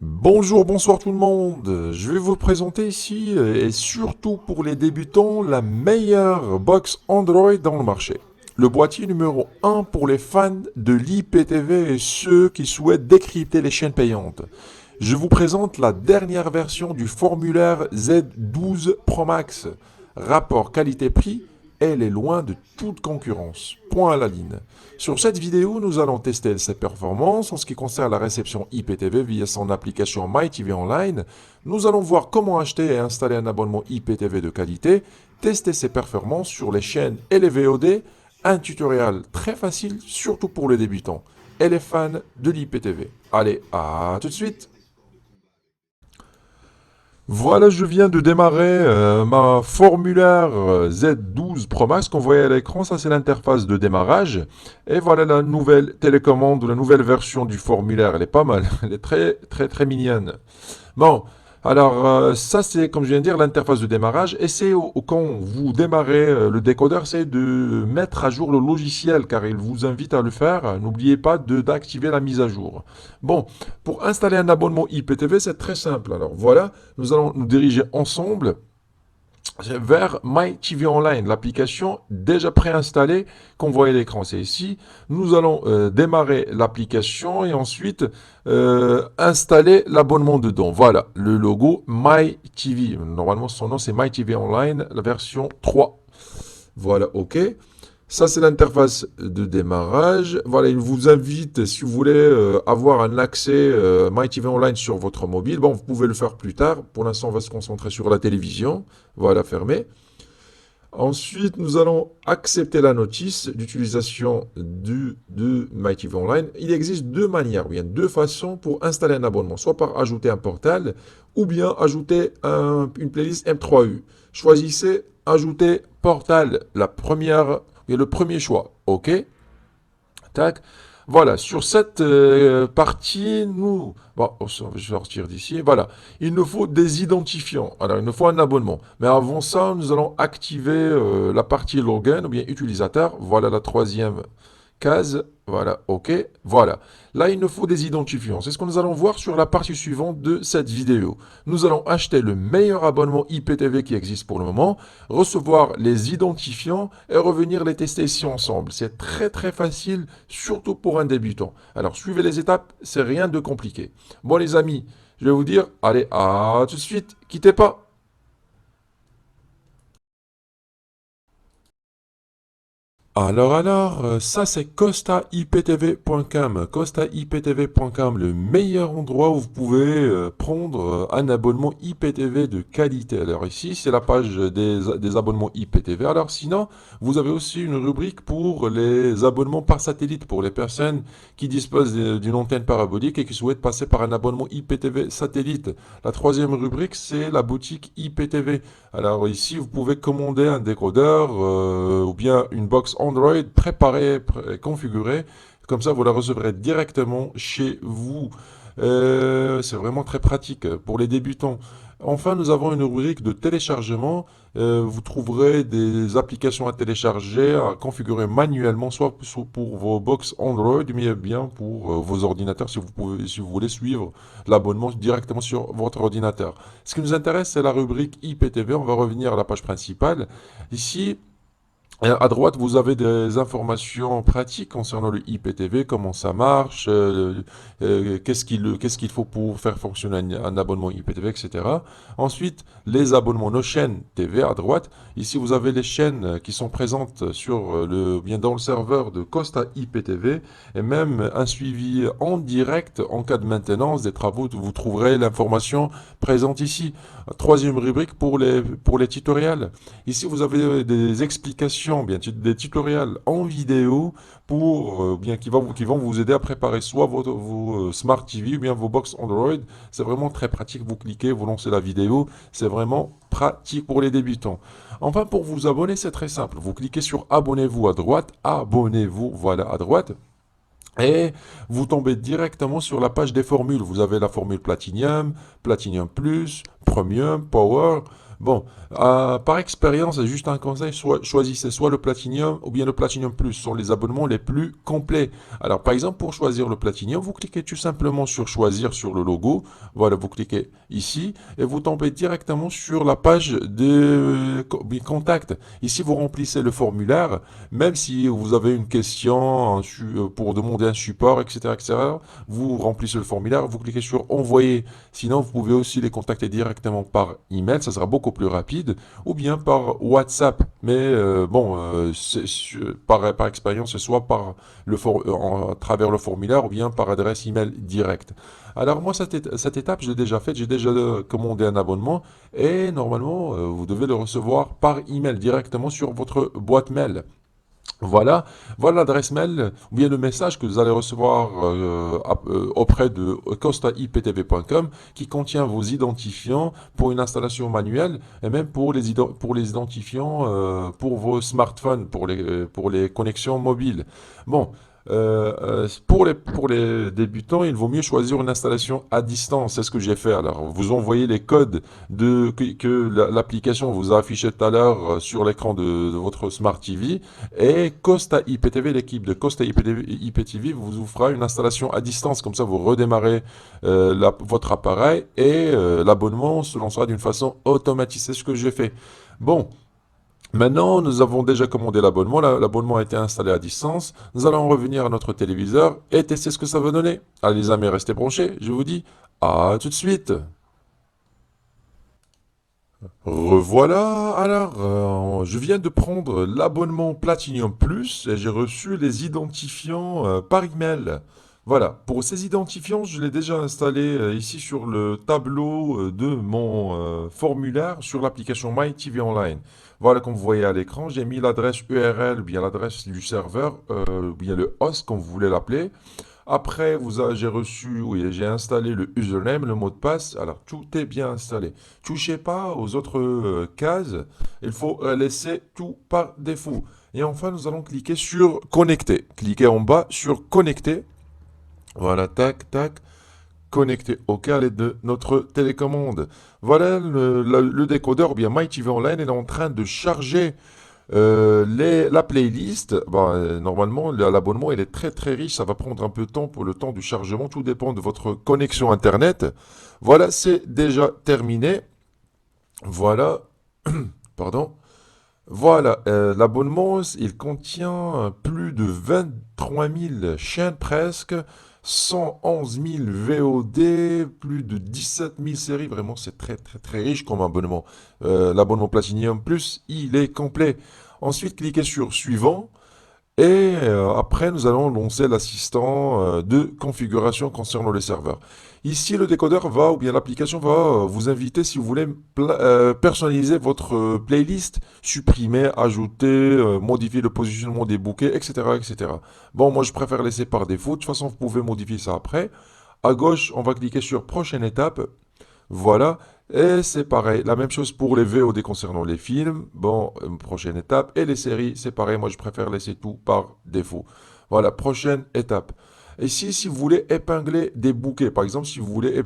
Bonjour, bonsoir tout le monde. Je vais vous présenter ici, et surtout pour les débutants, la meilleure box Android dans le marché. Le boîtier numéro un pour les fans de l'IPTV et ceux qui souhaitent décrypter les chaînes payantes. Je vous présente la dernière version du formulaire Z12 Pro Max. Rapport qualité-prix, elle est loin de toute concurrence. Point à la ligne. Sur cette vidéo, nous allons tester ses performances en ce qui concerne la réception IPTV via son application MyTV Online. Nous allons voir comment acheter et installer un abonnement IPTV de qualité, tester ses performances sur les chaînes et les VOD, un tutoriel très facile, surtout pour les débutants et les fans de l'IPTV. Allez, à tout de suite. Voilà, je viens de démarrer ma formulaire Z12 Pro Max qu'on voyait à l'écran. Ça, c'est l'interface de démarrage. Et voilà la nouvelle télécommande, la nouvelle version du formulaire. Elle est pas mal. Elle est très, très, très mignonne. Bon, alors ça, c'est, comme je viens de dire, l'interface de démarrage. Et c'est quand vous démarrez le décodeur, c'est de mettre à jour le logiciel, car il vous invite à le faire. N'oubliez pas d'activer la mise à jour. Bon, pour installer un abonnement IPTV, c'est très simple. Alors voilà, nous allons nous diriger ensemble vers MyTV Online, l'application déjà préinstallée qu'on voit à l'écran. C'est ici. Nous allons démarrer l'application et ensuite installer l'abonnement dedans. Voilà, le logo MyTV. Normalement, son nom c'est MyTV Online, la version 3. Voilà, ok. Ça, c'est l'interface de démarrage. Voilà, il vous invite, si vous voulez avoir un accès MyTV Online sur votre mobile. Bon, vous pouvez le faire plus tard. Pour l'instant, on va se concentrer sur la télévision. Voilà, fermé. Ensuite, nous allons accepter la notice d'utilisation de MyTV Online. Il existe deux manières, ou bien deux façons pour installer un abonnement. Soit par ajouter un portal, ou bien ajouter une playlist M3U. Choisissez ajouter portal, la première et le premier choix. OK. Tac. Voilà, sur cette partie, nous... Bon, je vais sortir d'ici. Voilà, il nous faut des identifiants. Alors, il nous faut un abonnement. Mais avant ça, nous allons activer la partie login ou bien utilisateur. Voilà la troisième case. Voilà, OK. Voilà. Là, il nous faut des identifiants. C'est ce que nous allons voir sur la partie suivante de cette vidéo. Nous allons acheter le meilleur abonnement IPTV qui existe pour le moment, recevoir les identifiants et revenir les tester ici ensemble. C'est très très facile, surtout pour un débutant. Alors, suivez les étapes, c'est rien de compliqué. Bon, les amis, je vais vous dire, allez, à tout de suite, quittez pas. Alors, ça c'est costaiptv.com. Costaiptv.com, le meilleur endroit où vous pouvez prendre un abonnement IPTV de qualité. Alors ici, c'est la page des abonnements IPTV. Alors sinon, vous avez aussi une rubrique pour les abonnements par satellite, pour les personnes qui disposent d'une antenne parabolique et qui souhaitent passer par un abonnement IPTV satellite. La troisième rubrique, c'est la boutique IPTV. Alors ici, vous pouvez commander un décodeur ou bien une box Android préparée, configurée. Comme ça, vous la recevrez directement chez vous. C'est vraiment très pratique pour les débutants. Enfin, nous avons une rubrique de téléchargement. Vous trouverez des applications à télécharger, à configurer manuellement, soit pour vos box Android, mais bien pour vos ordinateurs si vous voulez suivre l'abonnement directement sur votre ordinateur. Ce qui nous intéresse, c'est la rubrique IPTV. On va revenir à la page principale. Ici, à droite, vous avez des informations pratiques concernant le IPTV, comment ça marche, qu'est-ce qu'il faut pour faire fonctionner un abonnement IPTV, etc. Ensuite, les abonnements, nos chaînes TV à droite. Ici, vous avez les chaînes qui sont présentes bien dans le serveur de Costa IPTV et même un suivi en direct en cas de maintenance des travaux. Vous trouverez l'information présente ici. Troisième rubrique pour les tutoriels. Ici, vous avez des explications, bien des tutoriels en vidéo qui vont vous aider à préparer soit vos Smart TV ou bien vos box Android. C'est vraiment très pratique. Vous cliquez, vous lancez la vidéo. C'est vraiment pratique pour les débutants. Enfin, pour vous abonner, c'est très simple. Vous cliquez sur abonnez-vous à droite. Abonnez-vous, voilà, à droite. Et vous tombez directement sur la page des formules. Vous avez la formule Platinum, Platinum Plus, Premium, Power. Bon, par expérience, c'est juste un conseil, choisissez soit le Platinum ou bien le Platinum Plus, ce sont les abonnements les plus complets. Alors, par exemple, pour choisir le Platinum, vous cliquez tout simplement sur Choisir sur le logo. Voilà, vous cliquez ici et vous tombez directement sur la page de contact. Ici, vous remplissez le formulaire, même si vous avez une question pour demander un support, etc., etc. Vous remplissez le formulaire, vous cliquez sur Envoyer. Sinon, vous pouvez aussi les contacter directement par email, ça sera beaucoup plus rapide, ou bien par WhatsApp. Mais bon, par expérience, c'est soit par à travers le formulaire, ou bien par adresse email directe. Alors moi, cette étape, je l'ai déjà faite, j'ai déjà commandé un abonnement, et normalement, vous devez le recevoir par email directement sur votre boîte mail. Voilà, voilà l'adresse mail ou bien le message que vous allez recevoir auprès de costaiptv.com qui contient vos identifiants pour une installation manuelle et même pour pour les identifiants pour vos smartphones, pour les connexions mobiles. Bon, pour les débutants, il vaut mieux choisir une installation à distance. C'est ce que j'ai fait. Alors, vous envoyez les codes que l'application vous a affiché tout à l'heure sur l'écran de votre Smart TV et Costa IPTV, l'équipe de Costa IPTV vous fera une installation à distance. Comme ça, vous redémarrez votre appareil et l'abonnement se lancera d'une façon automatique. C'est ce que j'ai fait. Bon, maintenant, nous avons déjà commandé l'abonnement. L'abonnement a été installé à distance. Nous allons revenir à notre téléviseur et tester ce que ça va donner. Allez les amis, restez branchés. Je vous dis à tout de suite. Revoilà, alors je viens de prendre l'abonnement Platinum Plus et j'ai reçu les identifiants par email. Voilà, pour ces identifiants, je l'ai déjà installé ici sur le tableau de mon formulaire sur l'application MyTV Online. Voilà, comme vous voyez à l'écran, j'ai mis l'adresse URL, ou bien l'adresse du serveur, ou bien le host, comme vous voulez l'appeler. Après, j'ai reçu, oui, j'ai installé le username, le mot de passe. Alors, tout est bien installé. Touchez pas aux autres cases. Il faut laisser tout par défaut. Et enfin, nous allons cliquer sur connecter. Cliquez en bas sur connecter. Voilà, tac, tac. Connecter au câble de notre télécommande. Voilà le décodeur, ou bien MyTV Online est en train de charger la playlist. Normalement, l'abonnement il est très très riche, ça va prendre un peu de temps pour le temps du chargement, tout dépend de votre connexion Internet. Voilà, c'est déjà terminé. Voilà, pardon. Voilà, l'abonnement, il contient plus de 23 000 chaînes presque, 111 000 VOD, plus de 17 000 séries. Vraiment, c'est très très très riche comme abonnement. L'abonnement Platinum Plus, il est complet. Ensuite, cliquez sur Suivant. Et après, nous allons lancer l'assistant de configuration concernant les serveurs. Ici, le décodeur va, ou bien l'application va vous inviter si vous voulez personnaliser votre playlist, supprimer, ajouter, modifier le positionnement des bouquets, etc., etc. Bon, moi, je préfère laisser par défaut. De toute façon, vous pouvez modifier ça après. À gauche, on va cliquer sur Prochaine étape. Voilà, et c'est pareil, la même chose pour les VOD concernant les films. Bon, prochaine étape. Et les séries, c'est pareil, moi je préfère laisser tout par défaut. Voilà, prochaine étape. Ici, si vous voulez épingler des bouquets, par exemple, si vous voulez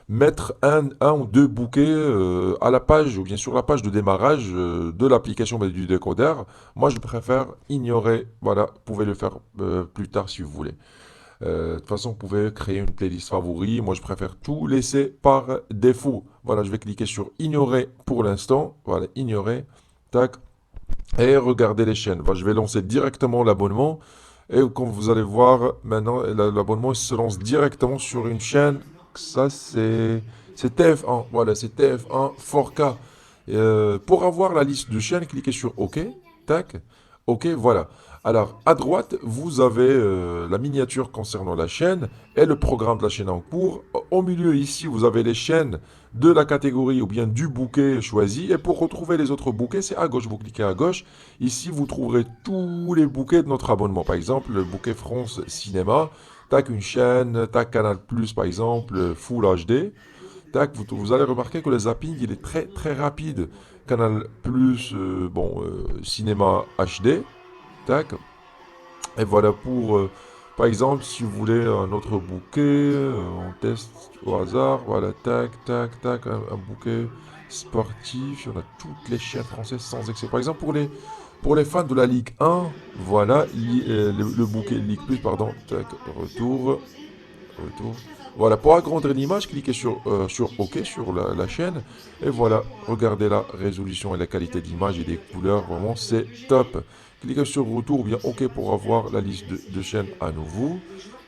mettre un ou deux bouquets à la page, ou bien sur la page de démarrage de l'application du décodeur, moi je préfère ignorer. Voilà, vous pouvez le faire plus tard si vous voulez. De toute façon, vous pouvez créer une playlist favori. Moi, je préfère tout laisser par défaut. Voilà, je vais cliquer sur ignorer pour l'instant. Voilà, ignorer. Tac. Et regarder les chaînes. Voilà, je vais lancer directement l'abonnement. Et comme vous allez voir, maintenant, l'abonnement se lance directement sur une chaîne. Ça, c'est TF1. Voilà, c'est TF1 4K. Pour avoir la liste de chaînes, cliquez sur OK. Tac. OK, voilà. Alors, à droite, vous avez la miniature concernant la chaîne et le programme de la chaîne en cours. Au milieu, ici, vous avez les chaînes de la catégorie ou bien du bouquet choisi. Et pour retrouver les autres bouquets, c'est à gauche. Vous cliquez à gauche. Ici, vous trouverez tous les bouquets de notre abonnement. Par exemple, le bouquet France Cinéma. Tac, une chaîne. Tac, Canal Plus, par exemple, Full HD. Tac, vous allez remarquer que le zapping, il est très très rapide. Canal Plus, Cinéma HD. Tac. Et voilà Par exemple, si vous voulez un autre bouquet, on teste au hasard, voilà, tac, tac, tac, un bouquet sportif, on a toutes les chaînes françaises sans exception. Par exemple, pour les fans de la Ligue 1, voilà, le bouquet Ligue Plus, pardon, tac, retour, retour. Voilà, pour agrandir l'image, cliquez sur OK sur la chaîne. Et voilà, regardez la résolution et la qualité d'image et des couleurs. Vraiment, c'est top. Cliquez sur retour ou bien OK pour avoir la liste de chaînes à nouveau.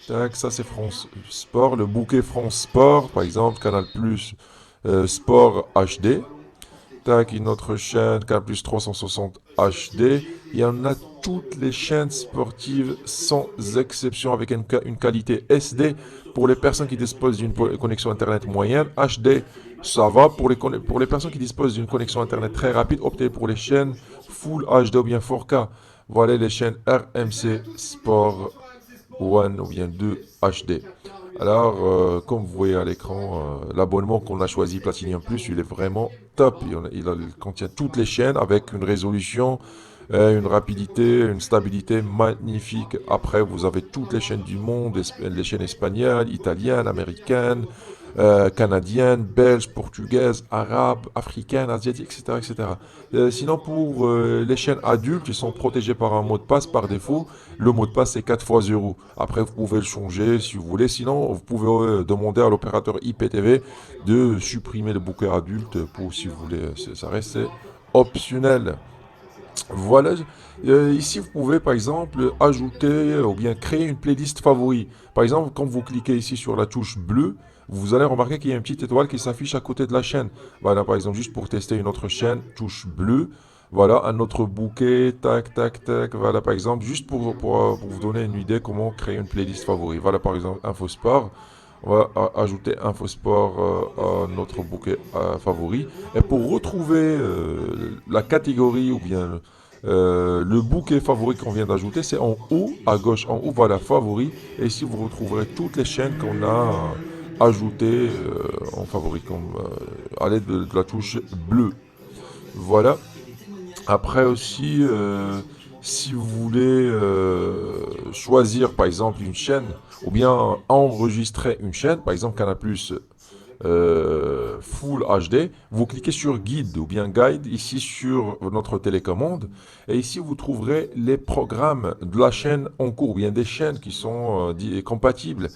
Tac, ça c'est France Sport. Le bouquet France Sport, par exemple, Canal Plus Sport HD. Tac, une autre chaîne, Canal Plus 360 HD. Il y en a toutes les chaînes sportives sans exception avec une qualité SD pour les personnes qui disposent d'une connexion Internet moyenne. HD, ça va. Pour les personnes qui disposent d'une connexion Internet très rapide, optez pour les chaînes Full HD ou bien 4K. Voilà les chaînes RMC Sport 1 ou bien 2 HD. Alors, comme vous voyez à l'écran, l'abonnement qu'on a choisi Platinum Plus, il est vraiment top. Il contient toutes les chaînes avec une résolution, une rapidité, une stabilité magnifique. Après, vous avez toutes les chaînes du monde, les chaînes espagnoles, italiennes, américaines, canadiennes, belges, portugaises, arabes, africaines, asiatiques, etc. etc. Sinon, pour les chaînes adultes, ils sont protégés par un mot de passe par défaut. Le mot de passe, c'est 4 fois 0. Après, vous pouvez le changer si vous voulez. Sinon, vous pouvez demander à l'opérateur IPTV de supprimer le bouquet adulte pour si vous voulez. Ça reste optionnel. Voilà. Ici, vous pouvez par exemple ajouter ou bien créer une playlist favori. Par exemple, quand vous cliquez ici sur la touche bleue, vous allez remarquer qu'il y a une petite étoile qui s'affiche à côté de la chaîne. Voilà, par exemple, juste pour tester une autre chaîne, touche bleue. Voilà, un autre bouquet, tac, tac, tac. Voilà, par exemple, juste pour vous donner une idée comment créer une playlist favori. Voilà, par exemple, Infosport. On va ajouter Infosport à notre bouquet favori. Et pour retrouver la catégorie ou bien le bouquet favori qu'on vient d'ajouter, c'est en haut, à gauche, en haut, voilà, favori. Et ici, vous retrouverez toutes les chaînes qu'on a ajoutées en favori, comme à l'aide de la touche bleue. Voilà. Après aussi, si vous voulez choisir par exemple une chaîne ou bien enregistrer une chaîne, par exemple Canal Plus Full HD, vous cliquez sur guide ou bien guide ici sur notre télécommande et ici vous trouverez les programmes de la chaîne en cours ou bien des chaînes qui sont compatibles.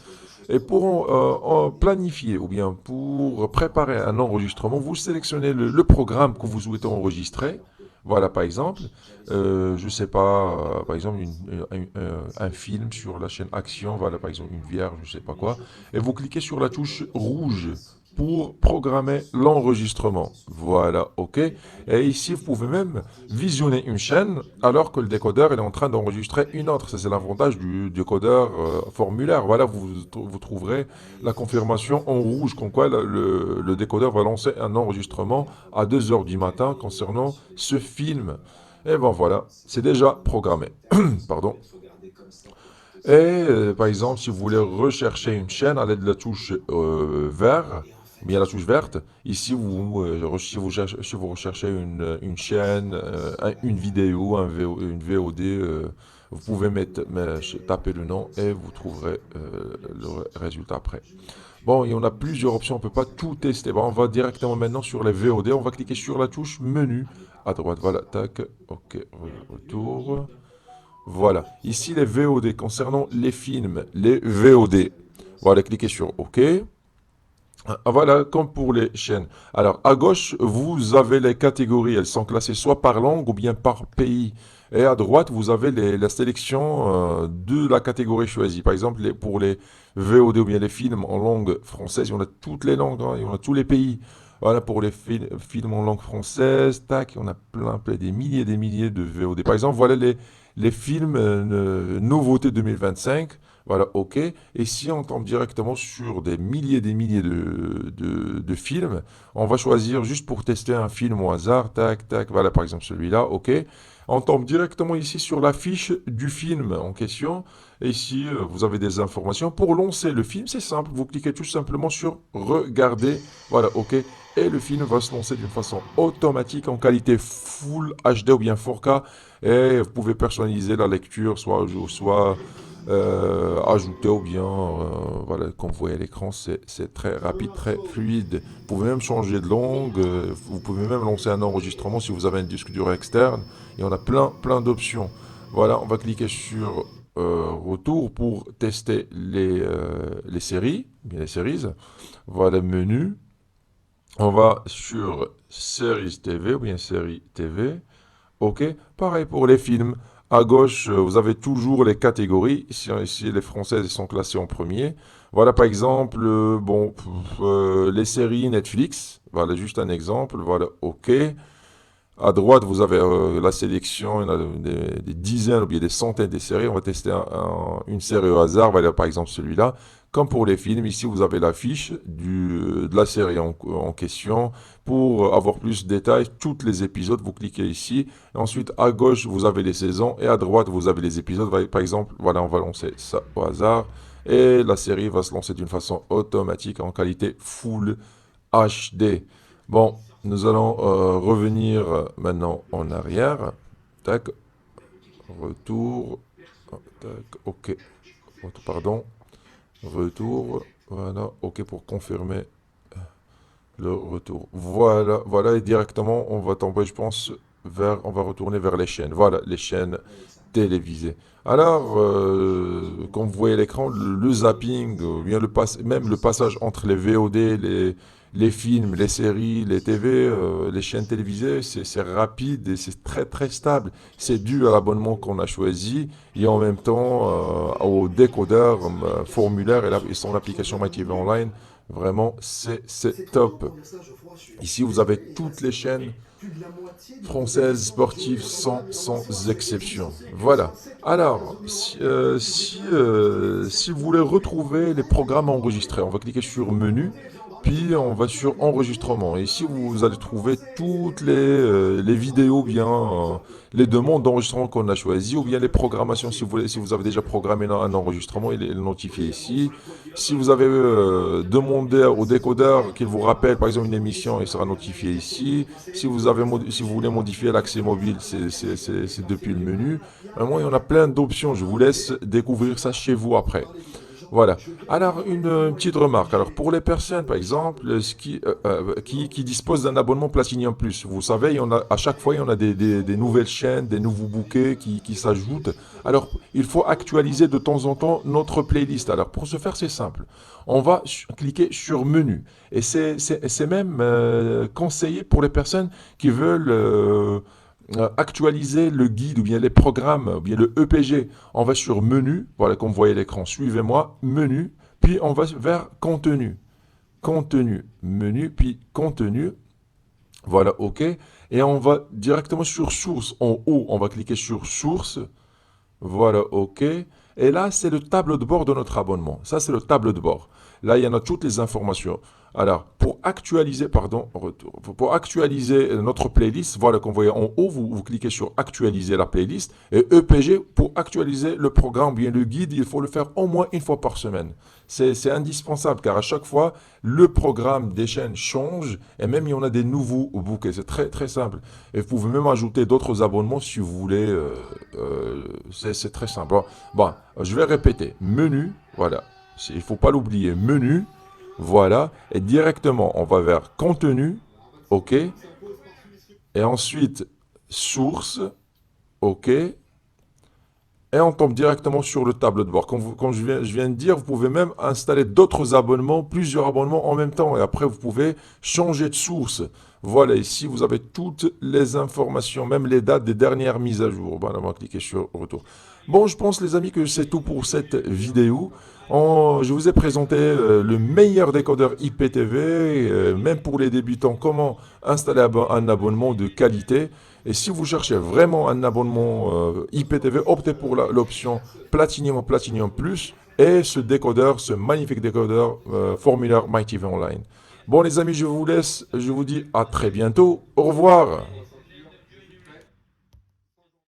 Et pour planifier ou bien pour préparer un enregistrement, vous sélectionnez le programme que vous souhaitez enregistrer. Voilà, par exemple, je sais pas, par exemple, un film sur la chaîne Action, voilà, par exemple, une vierge, je sais pas quoi, et vous cliquez sur la touche rouge pour programmer l'enregistrement. Voilà, ok. Et ici, vous pouvez même visionner une chaîne alors que le décodeur il est en train d'enregistrer une autre. Ça, c'est l'avantage du décodeur formulaire. Voilà, vous trouverez la confirmation en rouge, comme quoi le décodeur va lancer un enregistrement à 2 heures du matin concernant ce film. Et bon, voilà, c'est déjà programmé. Pardon. Et par exemple, si vous voulez rechercher une chaîne à l'aide de la touche vert, bien la touche verte, ici si vous recherchez une chaîne, une vidéo, une VOD, vous pouvez taper le nom et vous trouverez le résultat après. Bon, il y en a plusieurs options, on ne peut pas tout tester. Bon, on va directement maintenant sur les VOD, on va cliquer sur la touche menu à droite. Voilà, tac, ok, retour. Voilà. Ici, les VOD. Concernant les films, les VOD. Voilà, cliquez sur OK. Voilà, comme pour les chaînes. Alors, à gauche, vous avez les catégories. Elles sont classées soit par langue ou bien par pays. Et à droite, vous avez la sélection de la catégorie choisie. Par exemple, pour les VOD ou bien les films en langue française, il y en a toutes les langues, hein, il y en a tous les pays. Voilà, pour les films en langue française, tac, on a plein, des milliers de VOD. Par exemple, voilà les films nouveautés 2025. Voilà, OK. Et si on tombe directement sur des milliers de films, on va choisir juste pour tester un film au hasard. Tac, tac, voilà par exemple celui-là, OK. On tombe directement ici sur la fiche du film en question. Et ici, vous avez des informations. Pour lancer le film, c'est simple. Vous cliquez tout simplement sur Regarder. Voilà, OK. Et le film va se lancer d'une façon automatique en qualité Full HD ou bien 4K. Et vous pouvez personnaliser la lecture, soit ajouter ou bien, voilà, comme vous voyez à l'écran, c'est très rapide, très fluide. Vous pouvez même changer de langue, vous pouvez même lancer un enregistrement si vous avez un disque dur externe, et on a plein d'options. Voilà, on va cliquer sur retour pour tester les séries, bien les séries. Voilà, menu. On va sur séries TV ou bien série TV. Ok, pareil pour les films. À gauche, vous avez toujours les catégories. Ici, les françaises sont classées en premier. Voilà, par exemple, les séries Netflix. Voilà, juste un exemple. Voilà, ok. À droite, vous avez la sélection, il y en a des dizaines ou bien des centaines de séries. On va tester une série au hasard. Voilà, par exemple, celui-là. Comme pour les films, ici, vous avez l'affiche de la série en question. Pour avoir plus de détails, tous les épisodes, vous cliquez ici. Et ensuite, à gauche, vous avez les saisons. Et à droite, vous avez les épisodes. Par exemple, voilà, on va lancer ça au hasard. Et la série va se lancer d'une façon automatique en qualité Full HD. Bon, nous allons revenir maintenant en arrière. Tac, retour. Tac, ok. Pardon. Retour. Voilà, ok pour confirmer le retour. Voilà, et directement, on va tomber, je pense, on va retourner vers les chaînes. Voilà, les chaînes télévisées. Alors, comme vous voyez à l'écran, le zapping, bien même le passage entre les VOD, les films, les séries, les TV, les chaînes télévisées, c'est rapide et c'est très stable. C'est dû à l'abonnement qu'on a choisi et en même temps au décodeur formulaire et son application MyTV Online. Vraiment, c'est top. Ici, vous avez toutes les chaînes françaises sportives sans exception. Voilà. Alors, si vous voulez retrouver les programmes enregistrés, on va cliquer sur menu, puis on va sur enregistrement. Et ici, vous allez trouver toutes les vidéos, bien les demandes d'enregistrement qu'on a choisies, ou bien les programmations, si vous avez déjà programmé un enregistrement, il est notifié ici. Si vous avez demandé au décodeur qu'il vous rappelle, par exemple, une émission, il sera notifié ici. Si vous voulez modifier l'accès mobile, c'est depuis le menu. Vraiment, il y en a plein d'options. Je vous laisse découvrir ça chez vous après. Voilà. Alors, une petite remarque. Alors, pour les personnes, par exemple, qui disposent d'un abonnement Platinum Plus, vous savez, à chaque fois, il y en a des nouvelles chaînes, des nouveaux bouquets qui s'ajoutent. Alors, il faut actualiser de temps en temps notre playlist. Alors, pour ce faire, c'est simple. On va cliquer sur menu. Et c'est même conseillé pour les personnes qui veulent actualiser le guide ou bien les programmes ou bien le EPG. On va sur menu, voilà comme vous voyez l'écran, suivez-moi, menu, puis on va vers contenu. Contenu, menu, puis contenu. Voilà, ok. Et on va directement sur source. En haut, on va cliquer sur source. Voilà, ok. Et là, c'est le tableau de bord de notre abonnement. Ça, c'est le tableau de bord. Là, il y en a toutes les informations. Alors, pour actualiser, pardon, retour. Pour actualiser notre playlist, voilà, comme vous voyez en haut, vous cliquez sur actualiser la playlist. Et EPG, pour actualiser le programme, bien le guide, il faut le faire au moins une fois par semaine. C'est indispensable, car à chaque fois, le programme des chaînes change, et même il y en a des nouveaux bouquets. C'est très simple. Et vous pouvez même ajouter d'autres abonnements si vous voulez. C'est très simple. Bon, je vais répéter. Menu, voilà. Il ne faut pas l'oublier. Menu, voilà. Et directement, on va vers contenu, OK. Et ensuite, source, OK. Et on tombe directement sur le tableau de bord. Comme je viens de dire, vous pouvez même installer d'autres abonnements, plusieurs abonnements en même temps. Et après, vous pouvez changer de source. Voilà, ici, vous avez toutes les informations, même les dates des dernières mises à jour. Voilà, on va cliquer sur retour. Bon, je pense, les amis, que c'est tout pour cette vidéo. Je vous ai présenté le meilleur décodeur IPTV, même pour les débutants, comment installer un abonnement de qualité. Et si vous cherchez vraiment un abonnement IPTV, optez pour l'option Platinum ou Platinum Plus et ce décodeur, ce magnifique décodeur formulaire MyTV Online. Bon les amis, je vous laisse, je vous dis à très bientôt, au revoir.